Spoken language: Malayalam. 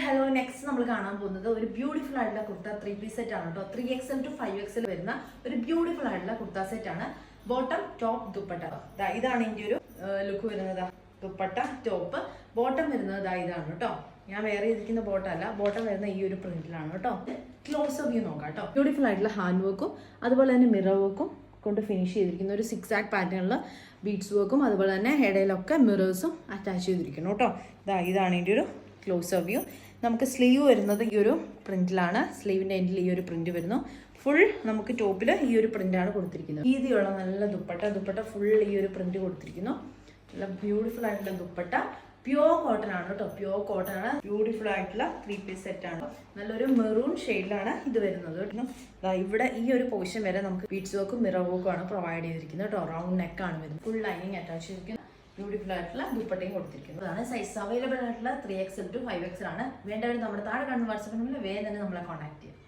ഹലോ നെക്സ്റ്റ് നമ്മൾ കാണാൻ പോകുന്നത് ഒരു ബ്യൂട്ടിഫുൾ ആയിട്ടുള്ള കുർത്ത 3 പീസ് സെറ്റ് ആണ് കേട്ടോ. 3XL to 5XL വരുന്ന ഒരു ബ്യൂട്ടിഫുൾ ആയിട്ടുള്ള കുർത്ത സെറ്റ് ആണ്. ബോട്ടം ടോപ്പ് ദുപ്പട്ട ഇതാണ് ഇതിന്റെ ഒരു ലുക്ക് വരുന്നത്. ദുപ്പട്ട ടോപ്പ് ബോട്ടം വരുന്നത് ഇതാണ് കേട്ടോ. ഞാൻ വേറെ ഇരിക്കുന്ന ബോട്ടം അല്ല, ബോട്ടം വരുന്ന ഈ ഒരു പ്രിന്റിലാണ് കേട്ടോ. ക്ലോസ് വ്യൂ നോക്കാം കേട്ടോ. ബ്യൂട്ടിഫുൾ ആയിട്ടുള്ള ഹാൻഡ് വർക്കും അതുപോലെ തന്നെ മിറർ വർക്കും കൊണ്ട് ഫിനിഷ് ചെയ്തിരിക്കുന്ന ഒരു 6 പാറ്റേണിൽ ബീഡ്സ് വർക്കും അതുപോലെ തന്നെ ഇടയിലൊക്കെ മിറേഴ്സും അറ്റാച്ച് ചെയ്തിരിക്കുന്നു കേട്ടോ. ഇതാണ് ഇതിൻ്റെ ഒരു ക്ലോസ് വ്യൂ. നമുക്ക് സ്ലീവ് വരുന്നത് ഈ ഒരു പ്രിന്റിലാണ്. സ്ലീവിൻ്റെ എൻഡിൽ ഈ ഒരു പ്രിന്റ് വരുന്നു. ഫുൾ നമുക്ക് ടോപ്പിൽ ഈ ഒരു പ്രിന്റാണ് കൊടുത്തിരിക്കുന്നത്. വീതിയുള്ള നല്ല ദുപ്പട്ട ഫുൾ ഈ ഒരു പ്രിന്റ് കൊടുത്തിരിക്കുന്നു. നല്ല ബ്യൂട്ടിഫുൾ ആയിട്ടുള്ള ദുപ്പട്ട, പ്യോർ കോട്ടൺ ആണ് കേട്ടോ. പ്യോർ കോട്ടൺ ആണ്. ബ്യൂട്ടിഫുൾ ആയിട്ടുള്ള 3 പീസ് സെറ്റ് ആണ്. നല്ലൊരു മെറൂൺ ഷെയ്ഡിലാണ് ഇത് വരുന്നത്. ഇവിടെ ഈ ഒരു പോർഷൻ വരെ നമുക്ക് ബീഡ്സ് വർക്കും മിറർ വർക്കും ആണ് പ്രൊവൈഡ് ചെയ്തിരിക്കുന്നത് കേട്ടോ. റൗണ്ട് നെക്കാണ് വരുന്നത്. ഫുൾ ലൈനിങ് അറ്റാച്ച് ചെയ്തിരിക്കുന്നത്. ബ്യൂട്ടിഫുൾ ആയിട്ടുള്ള ദുപ്പട്ടയും കൊടുത്തിരിക്കുന്നത്. അതാണ് സൈസ് അവൈലബിൾ ആയിട്ടുള്ള 3XL to 5XL ആണ്. വേണ്ടവർ നമ്മുടെ താഴെ കാണുന്ന വാട്സാപ്പ് നമ്പറിൽ വേഗം തന്നെ നമ്മളെ കോൺടാക്ട് ചെയ്യാം.